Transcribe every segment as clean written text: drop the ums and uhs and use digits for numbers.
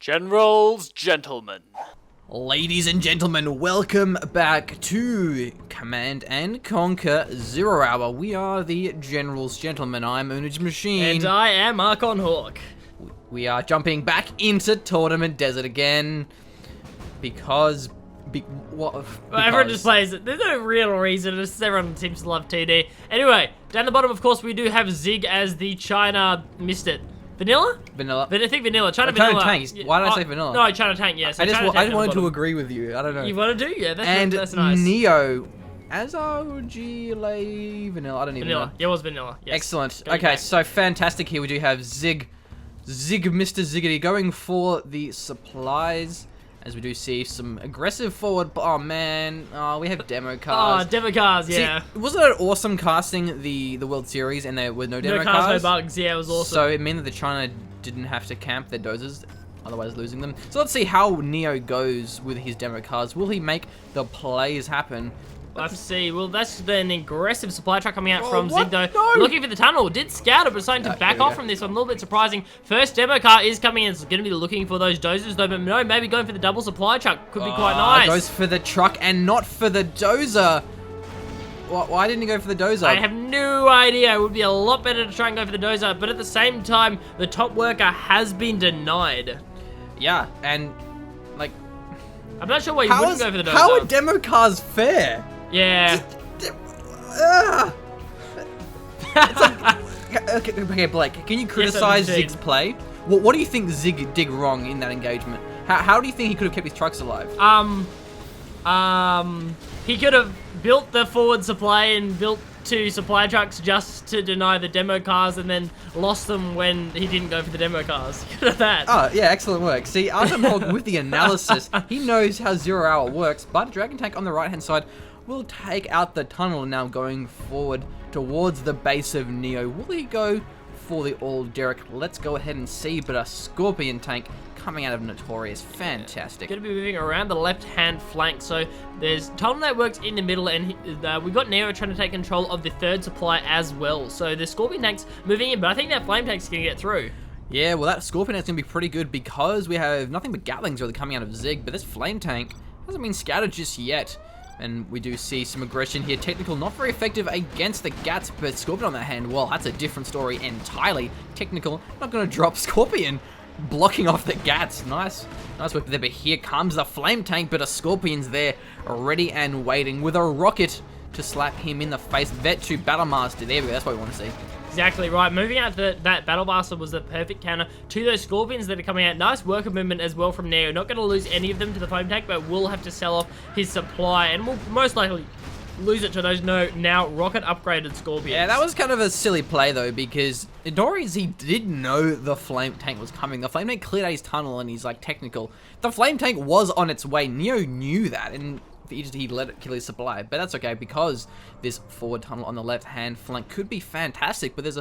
Generals, gentlemen. Ladies and gentlemen, welcome back to Command and Conquer 0 Hour. We are the Generals Gentlemen. I'm Unage Machine. And I am Archon Hawk. We are jumping back into Tournament Desert again because Everyone just plays it. There's no real reason. It's just everyone seems to love TD. Anyway, down the bottom, of course, we do have Zhig as the China. Missed it. Vanilla? Vanilla. I think Vanilla. China Vanilla. Tank. Why did I say Vanilla? No, China Tank, yes. I just wanted to agree with you. I don't know. You want to do? Yeah, that's nice. And Neo as our GLA Vanilla. I don't even know. Yeah, it was Vanilla. Yes. Excellent. Okay, so fantastic. Here we do have Zhig, Mr. Ziggity, going for the supplies. As we do see some aggressive forward. Oh man, we have demo cars. Oh, demo cars, yeah. See, wasn't it awesome casting the World Series and there were no demo cars? No bugs, yeah, it was awesome. So it meant that the China didn't have to camp their dozers, otherwise losing them. So let's see how Neo goes with his demo cars. Will he make the plays happen? Let's see. Well, that's an aggressive supply truck coming out from what? Zhig, though. No. Looking for the tunnel. Did scout it, but starting to back off from this one. A little bit surprising. First demo car is coming in. It's going to be looking for those dozers, though. But no, maybe going for the double supply truck. Could be quite nice. Goes for the truck and not for the dozer. Why didn't he go for the dozer? I have no idea. It would be a lot better to try and go for the dozer. But at the same time, the top worker has been denied. Yeah, and like... I'm not sure why you wouldn't go for the dozer. How are demo cars fair? Yeah. Okay, Blake, can you criticize Zig's play? What do you think Zig did wrong in that engagement? How do you think he could have kept his trucks alive? He could have built the forward supply and built 2 supply trucks just to deny the demo cars and then lost them when he didn't go for the demo cars. Look at that. Oh, yeah, excellent work. See, Archon Hawk with the analysis, he knows how 0 Hour works, but Dragon Tank on the right-hand side will take out the tunnel now going forward towards the base of Neo. Will he go for the all Derek? Let's go ahead and see, but a Scorpion Tank coming out of Notorious. Fantastic. Going to be moving around the left-hand flank, so there's tunnel networks in the middle, and we've got Neo trying to take control of the third supply as well. So the Scorpion Tank's moving in, but I think that Flame Tank's going to get through. Yeah, well, that Scorpion Tank's going to be pretty good because we have nothing but Gatlings really coming out of Zig, but this Flame Tank hasn't been scouted just yet. And we do see some aggression here. Technical, not very effective against the Gats, but Scorpion on that hand, well, that's a different story entirely. Technical, not going to drop Scorpion, blocking off the Gats. Nice work there, but here comes the Flame Tank, but a Scorpion's there, ready and waiting with a rocket to slap him in the face. Vet to Battlemaster, there we go, that's what we want to see. Exactly right. Moving out that Battle Blaster was the perfect counter to those Scorpions that are coming out. Nice worker movement as well from Neo. Not going to lose any of them to the Flame Tank, but will have to sell off his supply, and will most likely lose it to those now rocket upgraded Scorpions. Yeah, that was kind of a silly play though, because Notorious, he did know the Flame Tank was coming. The Flame Tank cleared out his tunnel and he's like technical. The Flame Tank was on its way. Neo knew that, and he let it kill his supply, but that's okay because this forward tunnel on the left-hand flank could be fantastic. But there's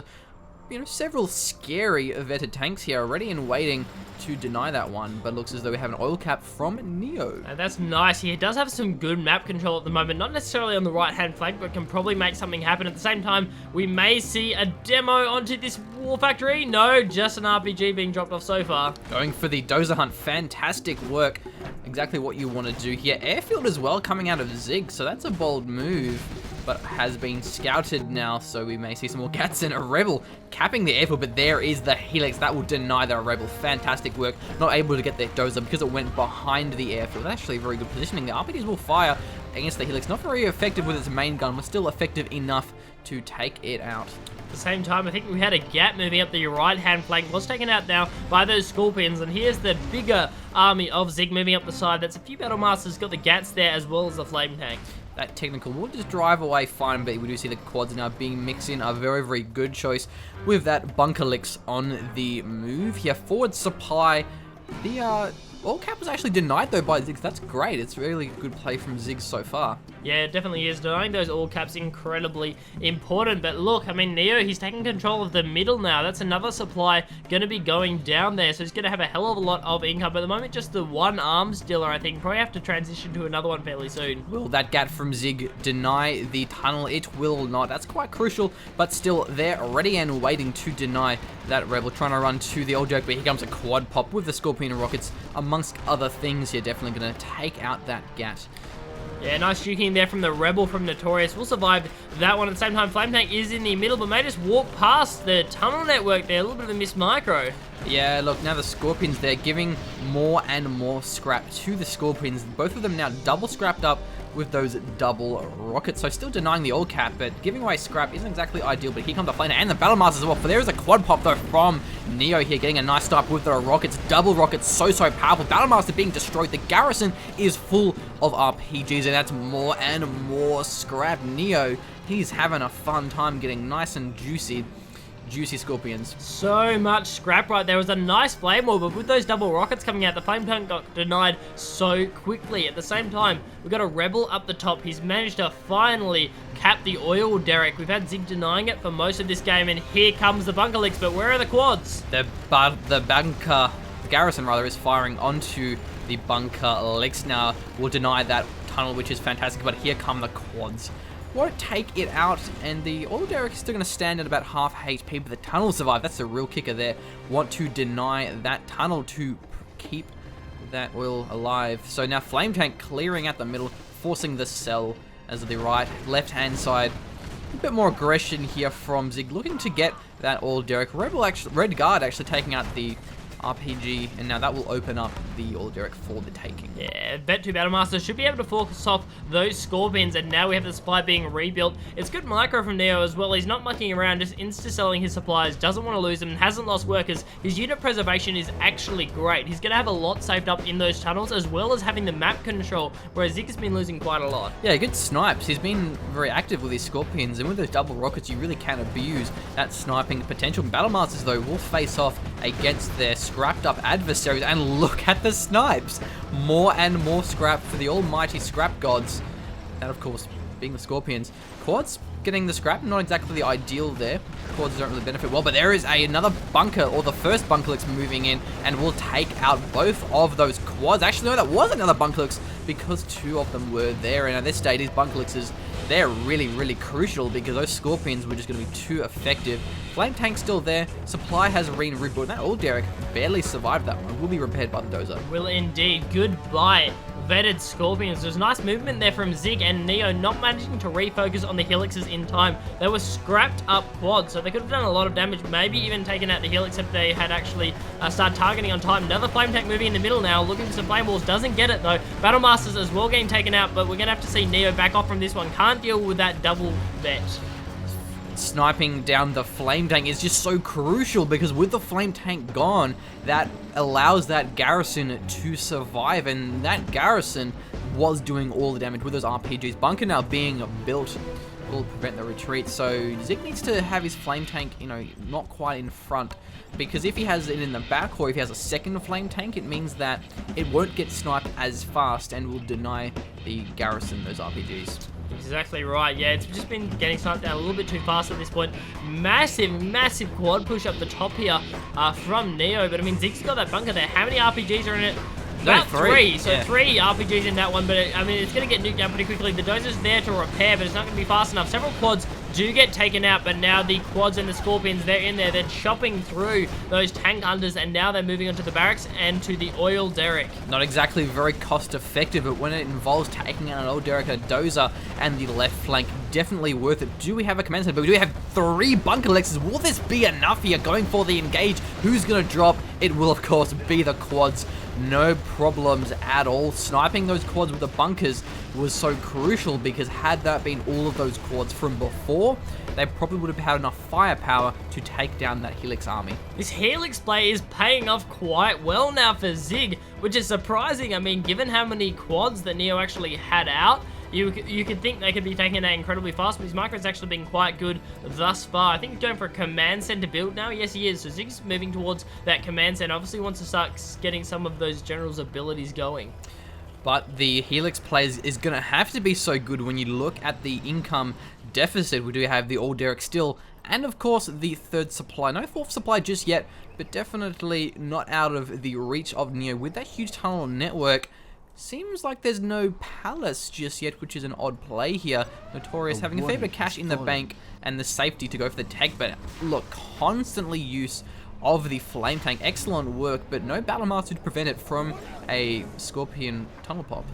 several scary vetted tanks here already and waiting to deny that one. But it looks as though we have an oil cap from Neo. And that's nice. He does have some good map control at the moment, not necessarily on the right-hand flank, but can probably make something happen. At the same time, we may see a demo onto this war factory. No, just an RPG being dropped off so far. Going for the dozer hunt. Fantastic work. Exactly what you want to do here. Airfield as well coming out of Zig, so that's a bold move, but has been scouted now, so we may see some more Gats and a Rebel capping the airfield, but there is the Helix. That will deny the Rebel. Fantastic work. Not able to get their dozer because it went behind the airfield. That's actually very good positioning. The RPGs will fire against the Helix. Not very effective with its main gun, but still effective enough to take it out. At the same time, I think we had a Gat moving up the right-hand flank. Was taken out now by those Scorpions, and here's the bigger army of Zig moving up the side. That's a few Battle Masters, got the Gats there as well as the Flame Tank. That technical will just drive away fine, but we do see the quads now being mixed in. A very, very good choice with that Bunker Licks on the move here. Forward supply, the all cap was actually denied though by Zhig. That's great. It's really a good play from Zhig so far. Yeah, it definitely is. Denying those all caps incredibly important. But look, I mean, Neo, he's taking control of the middle now. That's another supply going to be going down there. So he's going to have a hell of a lot of income. At the moment, just the one arms dealer, I think. Probably have to transition to another one fairly soon. Will that gat from Zhig deny the tunnel? It will not. That's quite crucial, but still, they're ready and waiting to deny that Rebel. Trying to run to the old joke, but here comes a quad pop with the Scorpion rockets, amongst other things. Here, definitely going to take out that gat. Yeah, nice juking there from the Rebel from Notorious. We'll survive that one. At the same time, Flame Tank is in the middle, but may just walk past the tunnel network there. A little bit of a missed micro. Yeah, look, now the Scorpions, they're giving more and more scrap to the Scorpions. Both of them now double scrapped up with those double rockets. So still denying the old cap, but giving away scrap isn't exactly ideal. But here comes the Flame and the Battle Masters as well. But there is a quad pop though from Neo here, getting a nice start with the rockets. Double rockets, so powerful. Battle Master being destroyed. The garrison is full of RPGs, and that's more and more scrap. Neo, he's having a fun time getting nice and juicy Scorpions. So much scrap right there. Was a nice flame wall, but with those double rockets coming out, the Flame Tank got denied so quickly. At the same time, we've got a Rebel up the top. He's managed to finally cap the oil derrick. We've had Zhig denying it for most of this game, and here comes the bunker licks, but where are the quads? The garrison rather is firing onto the bunker licks now. Will deny that tunnel, which is fantastic, but here come the quads. Won't take it out, and the oil derrick is still going to stand at about half HP, but the tunnel will survive. That's the real kicker there. Want to deny that tunnel to keep that oil alive. So now Flame Tank clearing out the middle, forcing the cell as the left-hand side. A bit more aggression here from Zhig, looking to get that oil derrick. Red Guard actually taking out the RPG, and now that will open up the oil derrick for the taking. Yeah, Bet 2 Battlemaster should be able to focus off those Scorpions, and now we have the supply being rebuilt. It's good micro from Neo as well. He's not mucking around, just insta-selling his supplies, doesn't want to lose them, and hasn't lost workers. His unit preservation is actually great. He's going to have a lot saved up in those tunnels, as well as having the map control, whereas Zhig has been losing quite a lot. Yeah, good snipes. He's been very active with his Scorpions, and with those double rockets, you really can abuse that sniping potential. Battlemasters, though, will face off against their scrapped up adversaries, and look at the snipes. More and more scrap for the almighty scrap gods. And of course, being the Scorpions. Quads getting the scrap, not exactly the ideal there. Quads don't really benefit well, but there is another bunker, or the first bunkerlix moving in, and will take out both of those quads. Actually, no, that was another bunkerlix, because two of them were there, and at this stage, these bunkerlixes, they're really crucial, because those Scorpions were just going to be too effective. Flame Tank's still there. Supply has been rebuilt. That old derrick barely survived that one. Will be repaired by the dozer. Will indeed. Goodbye, vetted Scorpions. There's nice movement there from Zhig and Neo, not managing to refocus on the Helixes in time. They were scrapped up quads, so they could have done a lot of damage, maybe even taken out the Helix if they had actually started targeting on time. Another Flame Tank moving in the middle now, looking for some Flame Walls. Doesn't get it though. Battlemasters as well getting taken out, but we're going to have to see Neo back off from this one. Can't deal with that double vet. Sniping down the Flame Tank is just so crucial, because with the Flame Tank gone, that allows that garrison to survive, and that garrison was doing all the damage with those RPGs. Bunker now being built will prevent the retreat, so Zhig needs to have his Flame Tank, you know, not quite in front, because if he has it in the back, or if he has a second Flame Tank, it means that it won't get sniped as fast and will deny the garrison those RPGs. Exactly right. Yeah, it's just been getting sniped down a little bit too fast at this point. Massive quad push up the top here from Neo. But I mean, Zig's got that bunker there. How many RPGs are in it? About three. So yeah. 3 RPGs in that one, but I mean, it's going to get nuked down pretty quickly. The dozer's there to repair, but it's not going to be fast enough. Several quads do get taken out, but now the quads and the Scorpions, they're in there. They're chopping through those tank hunters, and now they're moving onto the barracks and to the oil derrick. Not exactly very cost effective, but when it involves taking out an oil derrick, a dozer, and the left flank, definitely worth it. Do we have a command center? But we do have 3 bunkerlexes. Will this be enough here? Going for the engage. Who's going to drop? It will, of course, be the quads. No problems at all. Sniping those quads with the bunkers was so crucial, because had that been all of those quads from before, they probably would have had enough firepower to take down that Helix army. This Helix play is paying off quite well now for Zhig, which is surprising. I mean, given how many quads that Neo actually had out, You could think they could be taking that incredibly fast, but his micro's actually been quite good thus far. I think he's going for a command center build now. Yes, he is. So Zig's moving towards that command center. Obviously wants to start getting some of those generals' abilities going. But the Helix plays is going to have to be so good when you look at the income deficit. We do have the All Derek still, and of course the third supply. No fourth supply just yet, but definitely not out of the reach of Neo. With that huge tunnel network, seems like there's no palace just yet, which is an odd play here. Notorious having a fair bit of cash in the bank and the safety to go for the tech, but look, constantly use of the flame tank. Excellent work, but no battle master to prevent it from a Scorpion tunnel pop.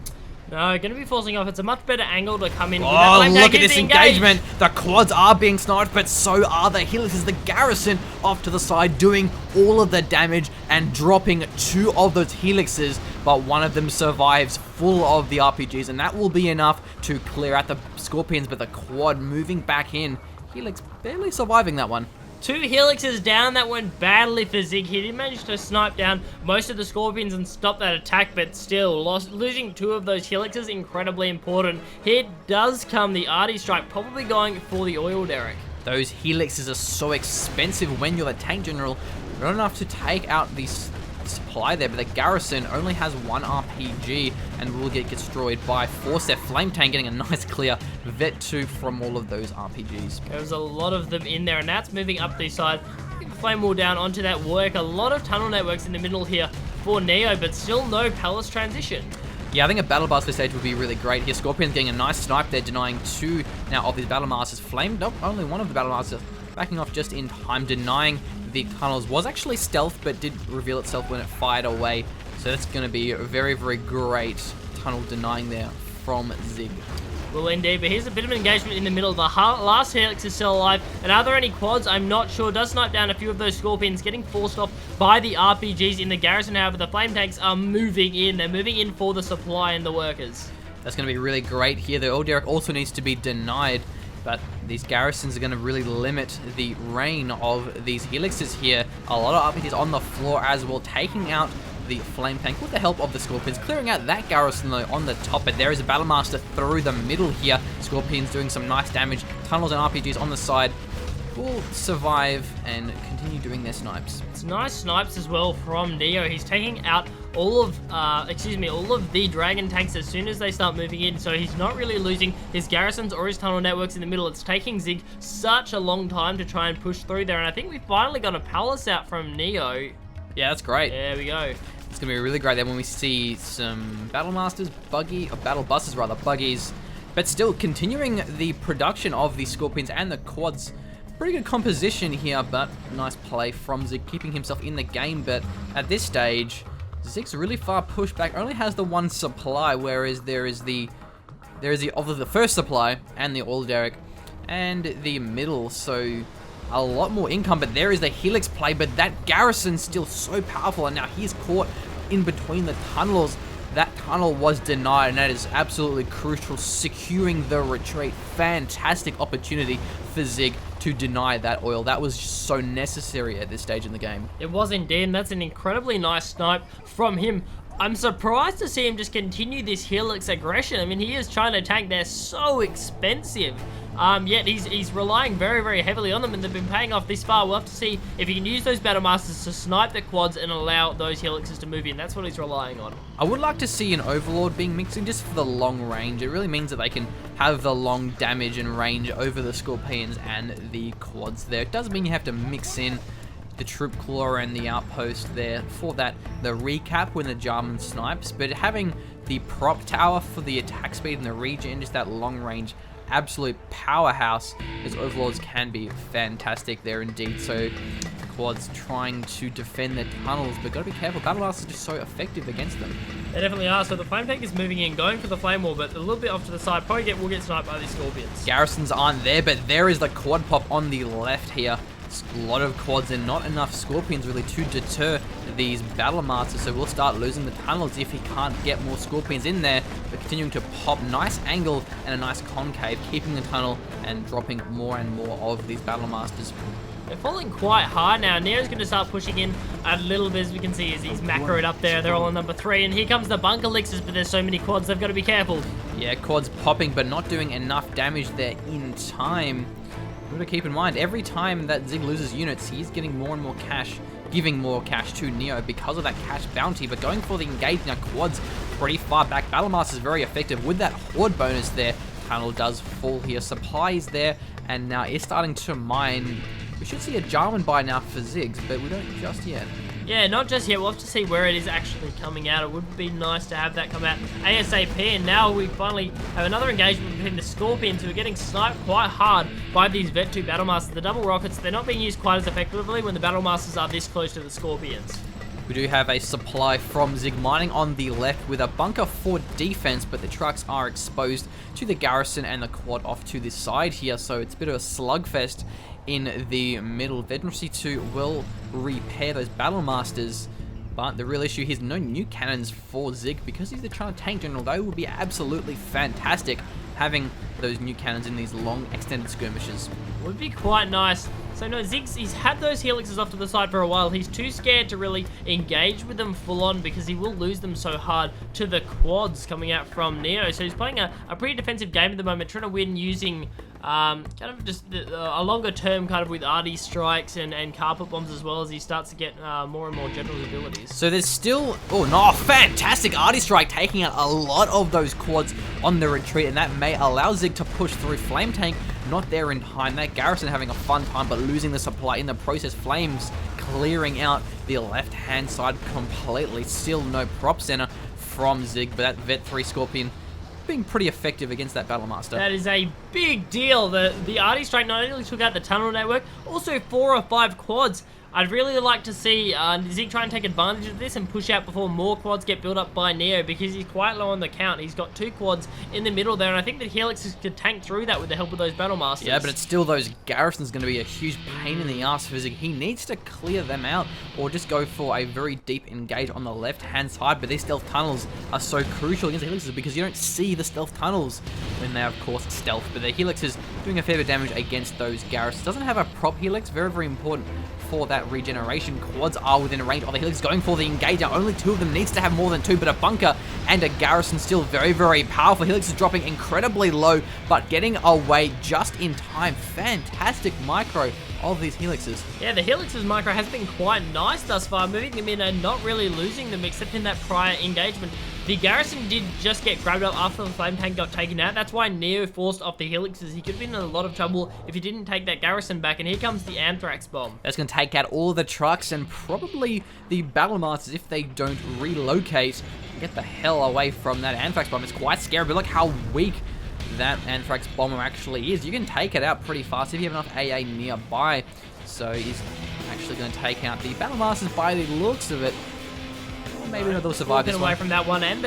No, going to be forcing off. It's a much better angle to come in. Oh, look at this engagement. The quads are being sniped, but so are the Helixes. The garrison off to the side doing all of the damage and dropping 2 of those Helixes, but one of them survives full of the RPGs, and that will be enough to clear out the Scorpions, but the quad moving back in. Helix barely surviving that one. 2 Helixes down. That went badly for Zhig. He did manage to snipe down most of the Scorpions and stop that attack, but still, losing 2 of those Helixes, incredibly important. Here does come the Arty Strike, probably going for the Oil Derrick. Those Helixes are so expensive when you're the tank general. Not enough to take out the supply there, but the garrison only has 1 RPG and will get destroyed by Force. Their flame tank getting a nice clear vet 2 from all of those RPGs. There's a lot of them in there, and that's moving up the side. Flame wall down onto that work. A lot of tunnel networks in the middle here for Neo, but still no palace transition. Yeah, I think a Battle Buster stage would be really great here. Scorpion's getting a nice snipe there, denying 2 now of these Battle Masters. Flame, nope, only 1 of the Battle Masters backing off just in time, denying the tunnels. Was actually stealth, but did reveal itself when it fired away. So that's going to be a very, very great tunnel denying there from Zhig. Well, indeed, but here's a bit of an engagement in the middle. The last Helix is still alive. And are there any quads? I'm not sure. Does snipe down a few of those Scorpions, getting forced off by the RPGs in the garrison. However, the flame tanks are moving in. They're moving in for the supply and the workers. That's going to be really great here. The Old Derek also needs to be denied, but these garrisons are going to really limit the reign of these Helixes here. A lot of RPGs on the floor as well, taking out the flame tank with the help of the Scorpions, clearing out that garrison though on the top. But there is a Battle Master through the middle here. Scorpions doing some nice damage. Tunnels and RPGs on the side will survive and continue doing their snipes. It's nice snipes as well from Neo. He's taking out all of the dragon tanks as soon as they start moving in, so he's not really losing his garrisons or his tunnel networks in the middle. It's taking Zhig such a long time to try and push through there, and I think we finally got a palace out from Neo. Yeah, that's great. There we go. It's going to be really great then when we see some Battle Masters, Battle Busters rather, buggies, but still continuing the production of the Scorpions and the quads. Pretty good composition here, but nice play from Zhig, keeping himself in the game. But at this stage, Zig's really far pushed back, only has the 1 supply, whereas there is the first supply and the Oil Derrick and the middle, so a lot more income. But there is the Helix play, but that garrison's still so powerful, and now he's caught in between the tunnels. That tunnel was denied, and that is absolutely crucial, securing the retreat. Fantastic opportunity for Zhig to deny that oil. That was just so necessary at this stage in the game. It was indeed, and that's an incredibly nice snipe from him. I'm surprised to see him just continue this Helix aggression. I mean, he is trying to tank. They're so expensive. Yet he's relying very, very heavily on them, and they've been paying off this far. We'll have to see if he can use those Battle Masters to snipe the quads and allow those Helixes to move in. That's what he's relying on. I would like to see an Overlord being mixed in just for the long range. It really means that they can have the long damage and range over the Scorpions and the quads there. It does mean you have to mix in the Troop Claw and the Outpost there for that, the recap when the Jarman snipes, but having the prop tower for the attack speed and the regen, just that long range absolute powerhouse as Overlords can be fantastic there indeed. So quads trying to defend their tunnels, but gotta be careful. Battle Masters are just so effective against them. They definitely are. So the flame tank is moving in, going for the flame wall, but a little bit off to the side. Probably will get sniped by these Scorpions. Garrisons aren't there, but there is the quad pop on the left here. A lot of quads and not enough Scorpions really to deter these Battle Masters, so we'll start losing the tunnels if he can't get more Scorpions in there. But continuing to pop, nice angle and a nice concave, keeping the tunnel and dropping more and more of these Battle Masters. They're falling quite hard now. Neo's going to start pushing in a little bit, as we can see, as he's macroed up there. They're all on number 3, and here comes the bunker elixirs, but there's so many quads, they've got to be careful. Yeah, quads popping, but not doing enough damage there in time. We've got to keep in mind, every time that Zhig loses units, he's getting more and more cash, giving more cash to Neo because of that cash bounty, but going for the engage now, quads pretty far back. Battlemaster is very effective with that horde bonus there. Tunnel does fall here, supply is there, and now is starting to mine. We should see a Jarman buy now for Ziggs, but we don't just yet. Yeah, not just yet. We'll have to see where it is actually coming out. It would be nice to have that come out ASAP. And now we finally have another engagement between the Scorpions, who are getting sniped quite hard by these Vet 2 Battlemasters. The double rockets, they're not being used quite as effectively when the Battlemasters are this close to the Scorpions. We do have a supply from Zhig mining on the left with a bunker for defense, but the trucks are exposed to the garrison and the quad off to the side here, so it's a bit of a slugfest in the middle. Veteran C2 will repair those Battlemasters, but the real issue here is no new cannons for Zhig because he's the trying to tank general. They would be absolutely fantastic having those new cannons in these long extended skirmishes. Would be quite nice. So no, Ziggs, he's had those helixes off to the side for a while. He's too scared to really engage with them full on because he will lose them so hard to the quads coming out from Neo. So he's playing a pretty defensive game at the moment, trying to win using kind of just a longer term kind of with RD strikes and carpet bombs, as well as he starts to get more and more general abilities. So there's still, oh no, fantastic RD strike taking out a lot of those quads on the retreat, and that may allow Zhig to push through. Flame Tank not there in time. That garrison having a fun time, but losing the supply in the process. Flames clearing out the left hand side completely. Still no prop center from Zhig, but that Vet 3 Scorpion being pretty effective against that Battlemaster. That is a big deal. The RD strike not only took out the tunnel network, also 4 or 5 quads. I'd really like to see Zhig try and take advantage of this and push out before more quads get built up by Neo, because he's quite low on the count. He's got 2 quads in the middle there, and I think that Helix could tank through that with the help of those Battlemasters. Yeah, but it's still those garrisons going to be a huge pain in the ass for Zhig. He needs to clear them out or just go for a very deep engage on the left-hand side, but these stealth tunnels are so crucial against the Helixes because you don't see the stealth tunnels when they, of course, stealth, but the Helix is doing a fair bit of damage against those garrisons. Doesn't have a prop Helix, very, very important for that regeneration. Quads are within range of the Helix, going for the engager. Only 2 of them, needs to have more than 2, but a bunker and a garrison still very, very powerful. Helix is dropping incredibly low, but getting away just in time. Fantastic micro of these Helixes. Yeah, the Helix's micro has been quite nice thus far, moving them in and not really losing them except in that prior engagement. The garrison did just get grabbed up after the flame tank got taken out. That's why Neo forced off the Helixes. He could have been in a lot of trouble if he didn't take that garrison back, and here comes the Anthrax bomb. That's going to take out all the trucks and probably the Battlemasters if they don't relocate and get the hell away from that Anthrax bomb. It's quite scary, but look how weak that Anthrax bomber actually is. You can take it out pretty fast if you have enough AA nearby. So he's actually going to take out the Battlemasters by the looks of it. Or maybe they'll survive this one. Away from that one, and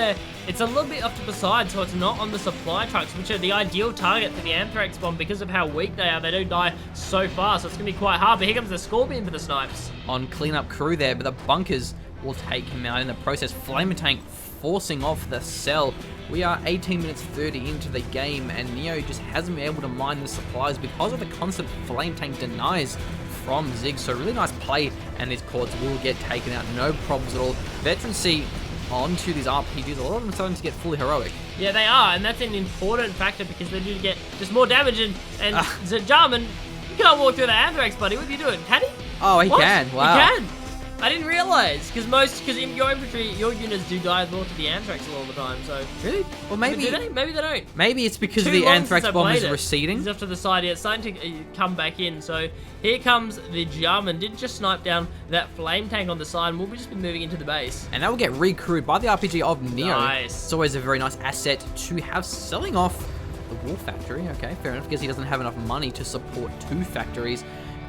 it's a little bit off to the side, so it's not on the supply trucks, which are the ideal target for the Anthrax bomb because of how weak they are. They don't die so fast, so it's going to be quite hard. But here comes the Scorpion for the snipes. On cleanup crew there, but the bunkers will take him out in the process. Flame Tank forcing off the cell. We are 18 minutes 30 into the game, and Neo just hasn't been able to mine the supplies because of the constant Flame Tank denies from Zhig. So really nice play, and these quads will get taken out, no problems at all. Veteran C onto these RPGs, a lot of them starting to get fully heroic. Yeah, they are, and that's an important factor because they do get just more damage, and Jarman, you can't walk through the Anthrax, buddy. What are you doing? Can he? Oh, he can. Wow. He can. I didn't realize, because in your infantry, your units do die more to the Anthrax a lot of the time, so... Really? Well, maybe... Do they? Maybe they don't. Maybe it's because the Anthrax bomb is receding. He's off to the side, yeah, it's starting to come back in, so here comes the Jarman. Did just snipe down that flame tank on the side, and we'll just be moving into the base. And that will get recrewed by the RPG of Neo. Nice. It's always a very nice asset to have selling off the War Factory. Okay, fair enough, because he doesn't have enough money to support 2 factories.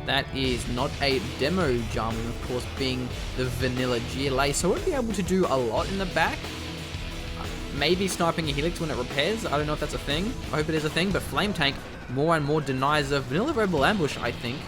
That is not a demo Jarman, of course, being the vanilla GLA, so it won't be able to do a lot in the back. Maybe sniping a Helix when it repairs. I don't know if that's a thing. I hope it is a thing, but Flame Tank more and more denies a vanilla Rebel ambush, I think.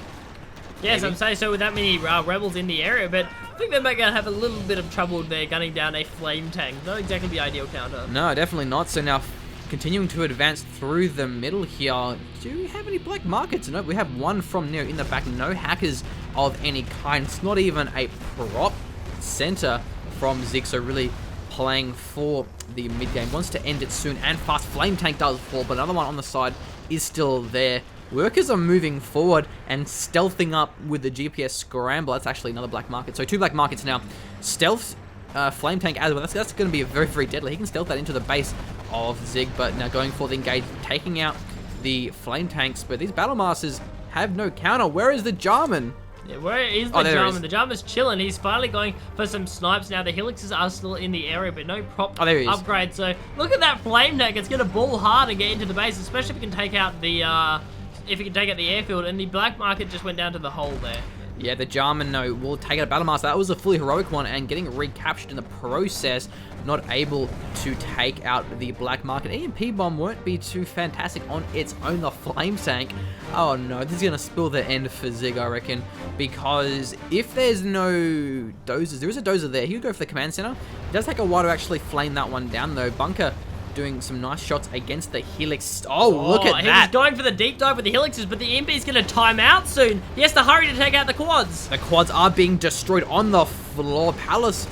Yes, I'm saying so with that many rebels in the area, but I think they might have a little bit of trouble there gunning down a flame tank. Not exactly the ideal counter. No, definitely not. So now continuing to advance through the middle here. Do we have any black markets? No, we have one from Neo in the back. No hackers of any kind. It's not even a prop center from Zhig, so really playing for the mid game. Wants to end it soon and fast. Flame Tank does fall, but another one on the side is still there. Workers are moving forward and stealthing up with the GPS scramble. That's actually another black market. So 2 black markets now. Stealth Flame Tank as well. That's going to be very, very deadly. He can stealth that into the base of Zhig, but now going for the engage, taking out the Flame Tanks. But these Battle Masters have no counter. Where is the Jarman? Yeah, where is the Jarman? The Jarman's chilling. He's finally going for some snipes now. The Helixes are still in the area, but no prop upgrade. So look at that Flame Tank. It's going to ball hard and get into the base, especially if he can take out the airfield. And the black market just went down to the hole there. Yeah, the Jarman, no, will take out a Battle Master. That was a fully heroic one, and getting recaptured in the process, not able to take out the black market. EMP bomb won't be too fantastic on its own. The Flame Tank, oh no, this is going to spill the end for Zhig, I reckon, because if there's no dozers, there is a dozer there. He would go for the command center. It does take a while to actually flame that one down, though. Bunker doing some nice shots against the Helix. Oh, look at that. He's going for the deep dive with the Helixes, but the EMP is going to time out soon. He has to hurry to take out the quads. The quads are being destroyed on the floor. Palace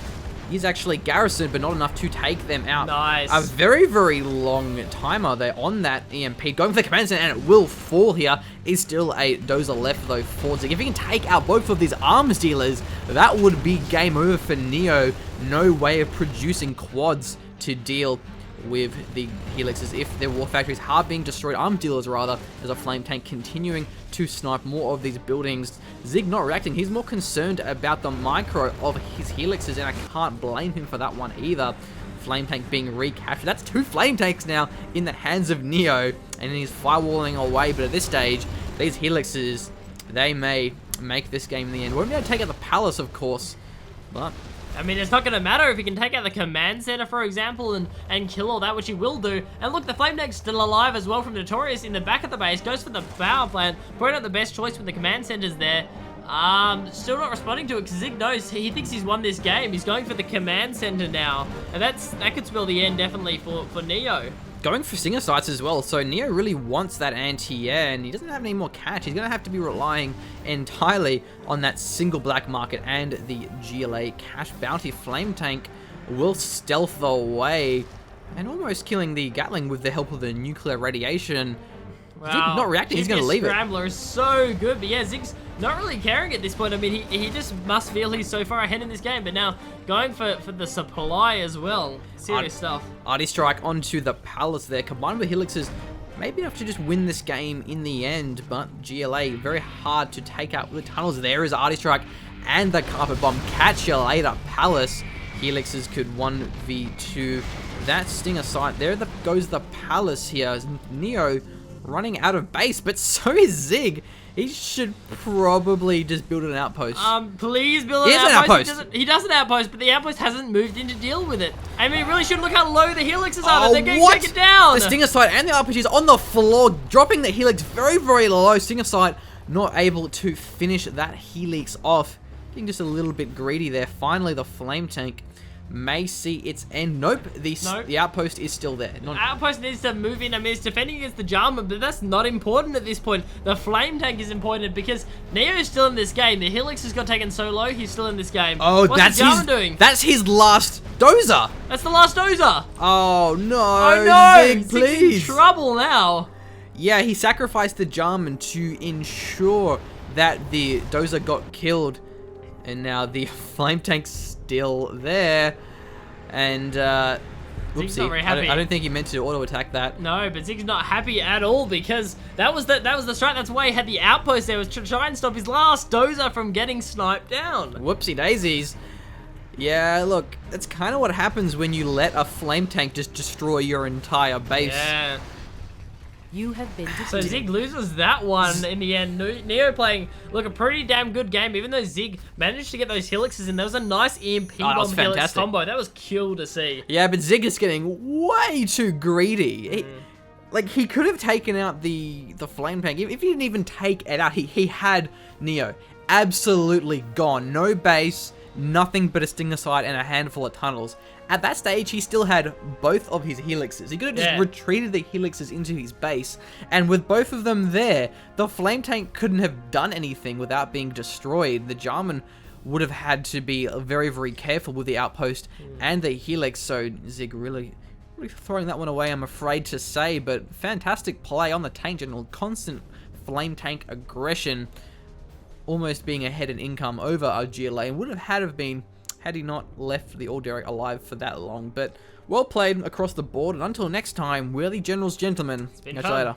is actually garrisoned, but not enough to take them out. Nice. A very, very long timer there on that EMP. Going for the command center, and it will fall here. Is still a dozer left, though, for Zhig. If he can take out both of these arms dealers, that would be game over for Neo. No way of producing quads to deal with the Helixes if their war factories are being destroyed. Arm dealers, rather, as a Flame Tank continuing to snipe more of these buildings. Zhig not reacting. He's more concerned about the micro of his Helixes, and I can't blame him for that one either. Flame Tank being recaptured. That's 2 Flame Tanks now in the hands of Neo, and he's firewalling away. But at this stage, these Helixes, they may make this game in the end. We're going to take out the Palace, of course, but I mean, it's not going to matter if he can take out the command center, for example, and kill all that, which he will do. And look, the Flame Tank's still alive as well from Notorious in the back of the base. Goes for the power plant. Probably not the best choice when the command center's there. Still not responding to it because Zhig knows he thinks he's won this game. He's going for the command center now. And that could spell the end definitely for Neo. Going for Stinger Sights as well, so Neo really wants that anti-air, and he doesn't have any more catch. He's going to have to be relying entirely on that single black market and the GLA cash bounty. Flame Tank will stealth away and almost killing the Gatling with the help of the nuclear radiation. Wow. Zhig not reacting, he's going to leave it. Scrambler is so good, but yeah, Zig's not really caring at this point. I mean, he just must feel he's so far ahead in this game, but now going for the supply as well. Serious stuff. Arty Strike onto the Palace there, combined with Helixes, maybe enough to just win this game in the end, but GLA, very hard to take out with the tunnels. There is Arty Strike and the Carpet Bomb. Catch you later, Palace. Helixes could 1v2 that Stinger Sight. There goes the Palace here. Neo running out of base, but so is Zhig. He should probably just build an outpost. Please build an outpost. He does an outpost, but the outpost hasn't moved in to deal with it. I mean, really should look how low the Helixes are. They're getting taken down. The Stinger Sight and the RPGs on the floor, dropping the Helix very, very low. Stinger Sight not able to finish that Helix off. Being just a little bit greedy there. Finally, the Flame Tank may see its end. Nope, the outpost is still there. Outpost needs to move in. I mean, it's defending against the Jarman, but that's not important at this point. The Flame Tank is important because Neo is still in this game. The Helix has got taken so low, he's still in this game. Oh, what's the Jarman doing? That's his last dozer. That's the last dozer. Oh no! Oh no! Zhig, please. Zig's in trouble now. Yeah, he sacrificed the Jarman to ensure that the dozer got killed, and now the Flame Tank's still there, and Zig's not very happy. I don't think he meant to auto attack that. No, but Zig's not happy at all because that was the strat. That's why he had the outpost there, was to try and stop his last dozer from getting sniped down. Whoopsie daisies. Yeah, look, that's kind of what happens when you let a Flame Tank just destroy your entire base. Yeah. You have been defeated. So Zhig loses that one in the end. Neo playing, look, a pretty damn good game, even though Zhig managed to get those Helixes in. There was a nice EMP bomb Helix combo. That was cool to see. Yeah, but Zhig is getting way too greedy. He could have taken out the Flame Tank. If he didn't even take it out, he had Neo absolutely gone. No base, nothing but a Stinger Sight and a handful of tunnels. At that stage, he still had both of his helixes. He could have just retreated the helixes into his base, and with both of them there, the flame tank couldn't have done anything without being destroyed. The Jarman would have had to be very, very careful with the outpost and the helix, so Zhig really throwing that one away, I'm afraid to say, but fantastic play on the tank general. Constant flame tank aggression, almost being ahead in income over our GLA, and would have had been had he not left the All-Derek alive for that long. But well played across the board, and until next time, we're the Generals Gentlemen. It's been Catch you fun. later.